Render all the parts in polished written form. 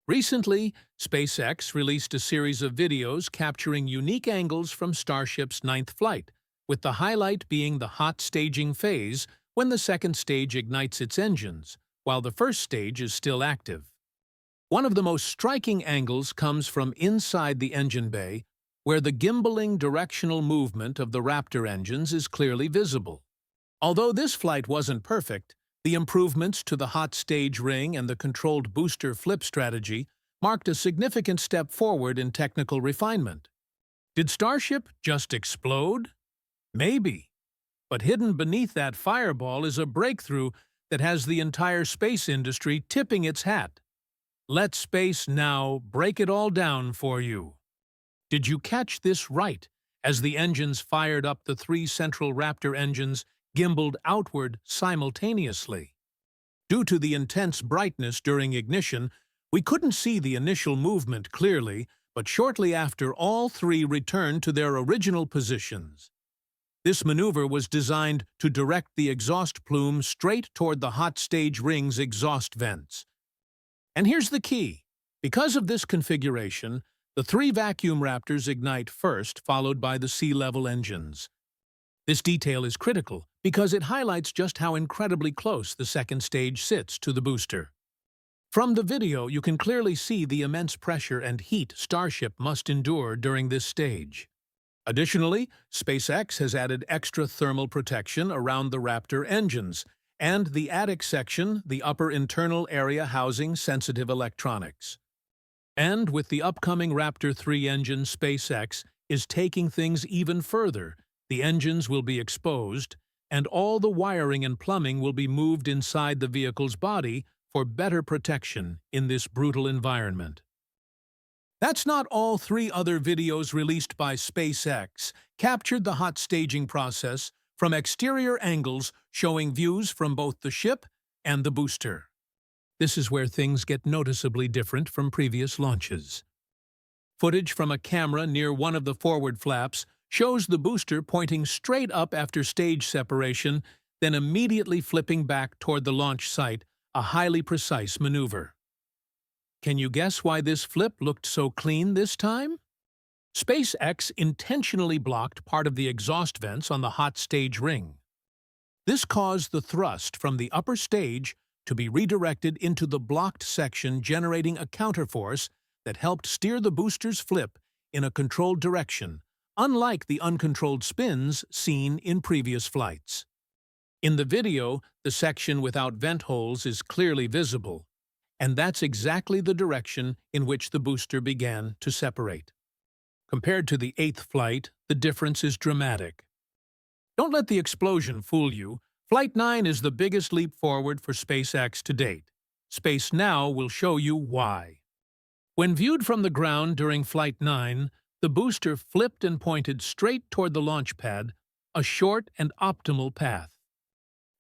Recently, SpaceX released a series of videos capturing unique angles from Starship's ninth flight, with the highlight being the hot staging phase when the second stage ignites its engines, while the first stage is still active. One of the most striking angles comes from inside the engine bay, where the gimbaling directional movement of the Raptor engines is clearly visible. Although this flight wasn't perfect, the improvements to the hot stage ring and the controlled booster flip strategy marked a significant step forward in technical refinement. Did Starship just explode? Maybe. But hidden beneath that fireball is a breakthrough that has the entire space industry tipping its hat. Let space now break it all down for you. Did you catch this right? As the engines fired up, the three central Raptor engines gimbaled outward simultaneously. Due to the intense brightness during ignition, we couldn't see the initial movement clearly, but shortly after, all three returned to their original positions. This maneuver was designed to direct the exhaust plume straight toward the hot stage ring's exhaust vents. And here's the key. Because of this configuration, the three vacuum Raptors ignite first, followed by the sea-level engines. This detail is critical because it highlights just how incredibly close the second stage sits to the booster. From the video, you can clearly see the immense pressure and heat Starship must endure during this stage. Additionally, SpaceX has added extra thermal protection around the Raptor engines and the attic section, the upper internal area housing sensitive electronics. And with the upcoming Raptor 3 engine, SpaceX is taking things even further. The engines will be exposed, and all the wiring and plumbing will be moved inside the vehicle's body for better protection in this brutal environment. That's not all. Three other videos released by SpaceX captured the hot staging process from exterior angles, showing views from both the ship and the booster. This is where things get noticeably different from previous launches. Footage from a camera near one of the forward flaps shows the booster pointing straight up after stage separation, then immediately flipping back toward the launch site, a highly precise maneuver. Can you guess why this flip looked so clean this time? SpaceX intentionally blocked part of the exhaust vents on the hot stage ring. This caused the thrust from the upper stage to be redirected into the blocked section, generating a counterforce that helped steer the booster's flip in a controlled direction, unlike the uncontrolled spins seen in previous flights. In the video, the section without vent holes is clearly visible, and that's exactly the direction in which the booster began to separate. Compared to the 8th flight, the difference is dramatic. Don't let the explosion fool you. Flight 9 is the biggest leap forward for SpaceX to date. Space Now will show you why. When viewed from the ground during Flight 9, the booster flipped and pointed straight toward the launch pad, a short and optimal path.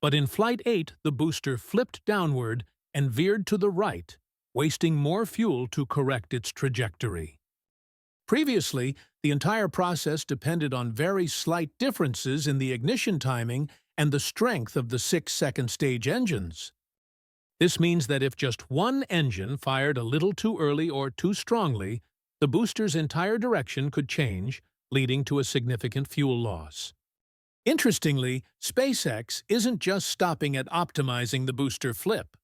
But in Flight 8, the booster flipped downward and veered to the right, wasting more fuel to correct its trajectory. Previously, the entire process depended on very slight differences in the ignition timing and the strength of the 6 second stage engines. This means that if just one engine fired a little too early or too strongly, the booster's entire direction could change, leading to a significant fuel loss. Interestingly, SpaceX isn't just stopping at optimizing the booster flip.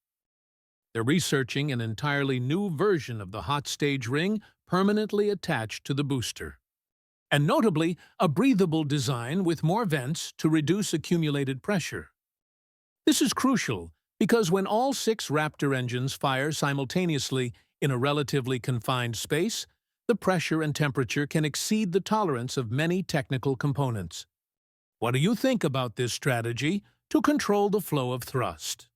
They're researching an entirely new version of the hot stage ring permanently attached to the booster. And notably, a breathable design with more vents to reduce accumulated pressure. This is crucial because when all 6 Raptor engines fire simultaneously in a relatively confined space, the pressure and temperature can exceed the tolerance of many technical components. What do you think about this strategy to control the flow of thrust?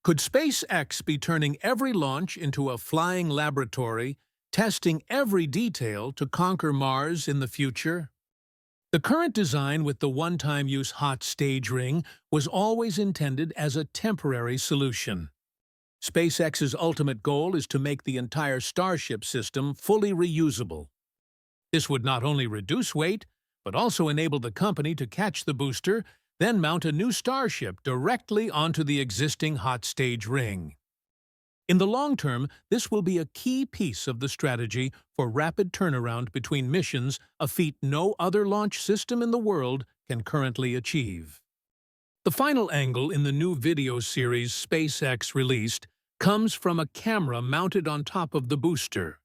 Could SpaceX be turning every launch into a flying laboratory, testing every detail to conquer Mars in the future? The current design with the one-time use hot stage ring was always intended as a temporary solution. SpaceX's ultimate goal is to make the entire Starship system fully reusable. This would not only reduce weight, but also enable the company to catch the booster, then mount a new Starship directly onto the existing hot stage ring. In the long term, this will be a key piece of the strategy for rapid turnaround between missions, a feat no other launch system in the world can currently achieve. The final angle in the new video series SpaceX released comes from a camera mounted on top of the booster.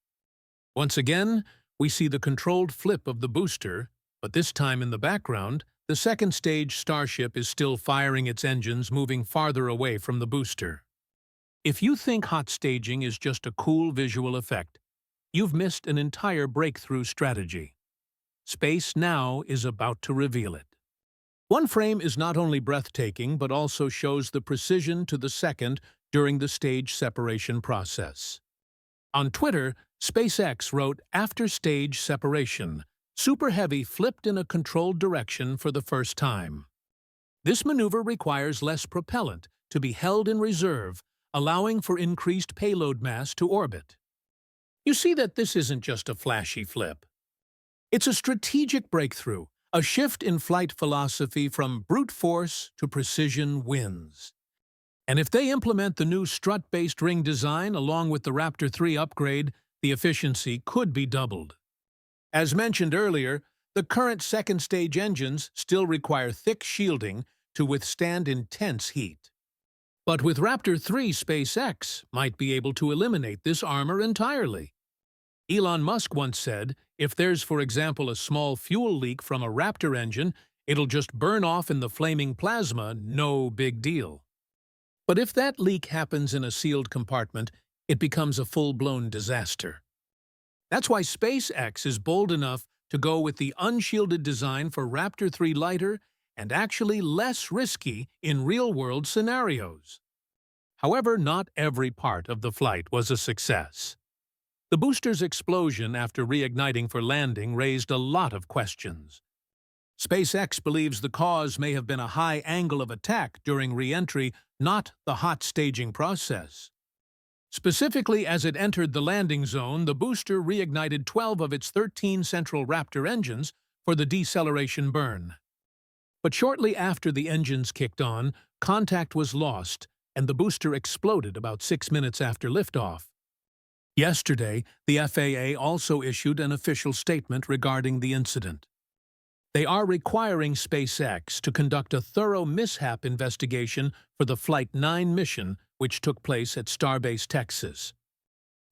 Once again, we see the controlled flip of the booster, but this time in the background, the second stage Starship is still firing its engines, moving farther away from the booster. If you think hot staging is just a cool visual effect, you've missed an entire breakthrough strategy. Space Now is about to reveal it. One frame is not only breathtaking but also shows the precision to the second during the stage separation process. On Twitter, SpaceX wrote, "After stage separation, Super Heavy flipped in a controlled direction for the first time. This maneuver requires less propellant to be held in reserve, allowing for increased payload mass to orbit." You see that this isn't just a flashy flip. It's a strategic breakthrough, a shift in flight philosophy from brute force to precision wins. And if they implement the new strut-based ring design along with the Raptor 3 upgrade, the efficiency could be doubled. As mentioned earlier, the current second-stage engines still require thick shielding to withstand intense heat. But with Raptor 3, SpaceX might be able to eliminate this armor entirely. Elon Musk once said, if there's, for example, a small fuel leak from a Raptor engine, it'll just burn off in the flaming plasma, no big deal. But if that leak happens in a sealed compartment, it becomes a full-blown disaster. That's why SpaceX is bold enough to go with the unshielded design for Raptor 3 lighter and actually less risky in real-world scenarios. However, not every part of the flight was a success. The booster's explosion after reigniting for landing raised a lot of questions. SpaceX believes the cause may have been a high angle of attack during re-entry, not the hot staging process. Specifically, as it entered the landing zone, the booster reignited 12 of its 13 central Raptor engines for the deceleration burn. But shortly after the engines kicked on, contact was lost, and the booster exploded about 6 minutes after liftoff. Yesterday, the FAA also issued an official statement regarding the incident. They are requiring SpaceX to conduct a thorough mishap investigation for the Flight 9 mission, which took place at Starbase, Texas.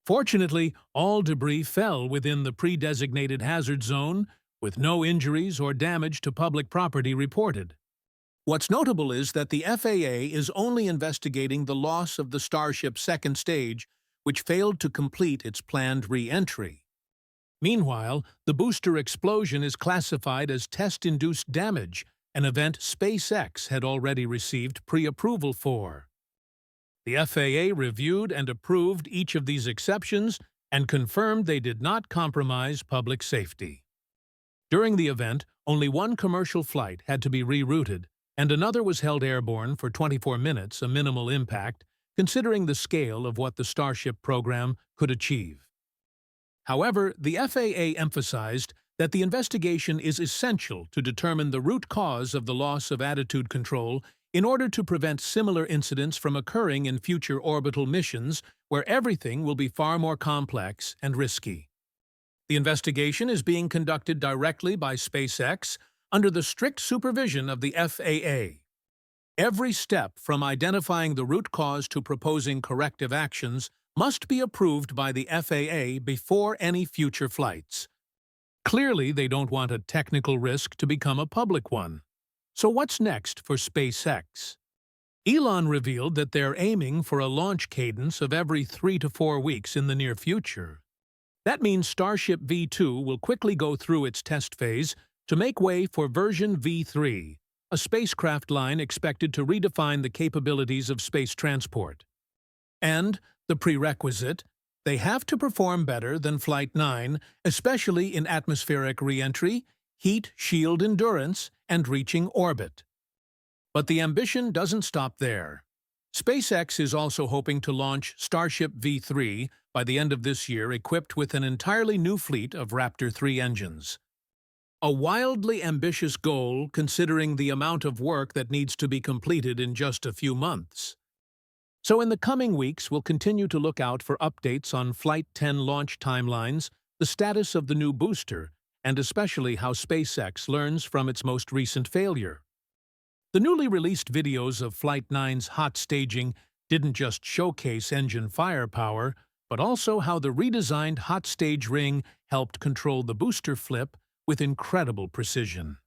Fortunately, all debris fell within the pre-designated hazard zone, with no injuries or damage to public property reported. What's notable is that the FAA is only investigating the loss of the Starship second stage, which failed to complete its planned re-entry. Meanwhile, the booster explosion is classified as test-induced damage, an event SpaceX had already received pre-approval for. The FAA reviewed and approved each of these exceptions and confirmed they did not compromise public safety. During the event, only one commercial flight had to be rerouted, and another was held airborne for 24 minutes, a minimal impact, considering the scale of what the Starship program could achieve. However, the FAA emphasized that the investigation is essential to determine the root cause of the loss of attitude control in order to prevent similar incidents from occurring in future orbital missions where everything will be far more complex and risky. The investigation is being conducted directly by SpaceX under the strict supervision of the FAA. Every step from identifying the root cause to proposing corrective actions must be approved by the FAA before any future flights. Clearly, they don't want a technical risk to become a public one. So what's next for SpaceX? Elon revealed that they're aiming for a launch cadence of every 3 to 4 weeks in the near future. That means Starship V2 will quickly go through its test phase to make way for version V3, a spacecraft line expected to redefine the capabilities of space transport. And the prerequisite, they have to perform better than Flight 9, especially in atmospheric re-entry, heat shield endurance, and reaching orbit. But the ambition doesn't stop there. SpaceX is also hoping to launch Starship V3 by the end of this year, equipped with an entirely new fleet of Raptor 3 engines. A wildly ambitious goal considering the amount of work that needs to be completed in just a few months. So in the coming weeks, we'll continue to look out for updates on Flight 10 launch timelines, the status of the new booster, and especially how SpaceX learns from its most recent failure. The newly released videos of Flight 9's hot staging didn't just showcase engine firepower, but also how the redesigned hot stage ring helped control the booster flip with incredible precision.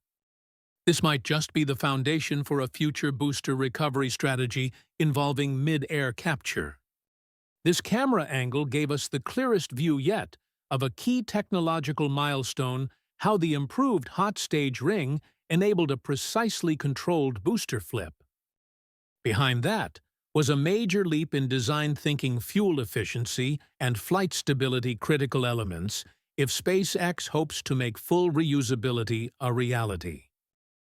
This might just be the foundation for a future booster recovery strategy involving mid-air capture. This camera angle gave us the clearest view yet of a key technological milestone: how the improved hot stage ring enabled a precisely controlled booster flip. Behind that was a major leap in design thinking, fuel efficiency, and flight stability, critical elements if SpaceX hopes to make full reusability a reality.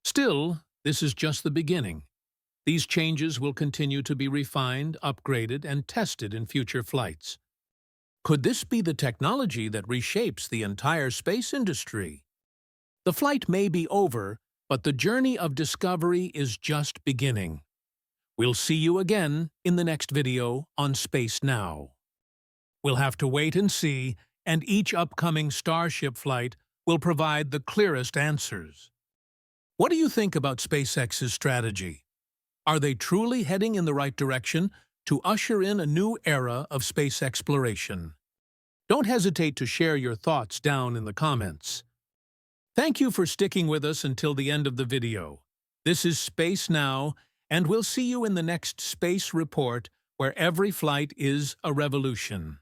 Still, this is just the beginning. These changes will continue to be refined, upgraded, and tested in future flights. Could this be the technology that reshapes the entire space industry? The flight may be over, but the journey of discovery is just beginning. We'll see you again in the next video on Space Now. We'll have to wait and see, and each upcoming Starship flight will provide the clearest answers. What do you think about SpaceX's strategy? Are they truly heading in the right direction to usher in a new era of space exploration? Don't hesitate to share your thoughts down in the comments. Thank you for sticking with us until the end of the video. This is Space Now, and we'll see you in the next Space Report, where every flight is a revolution.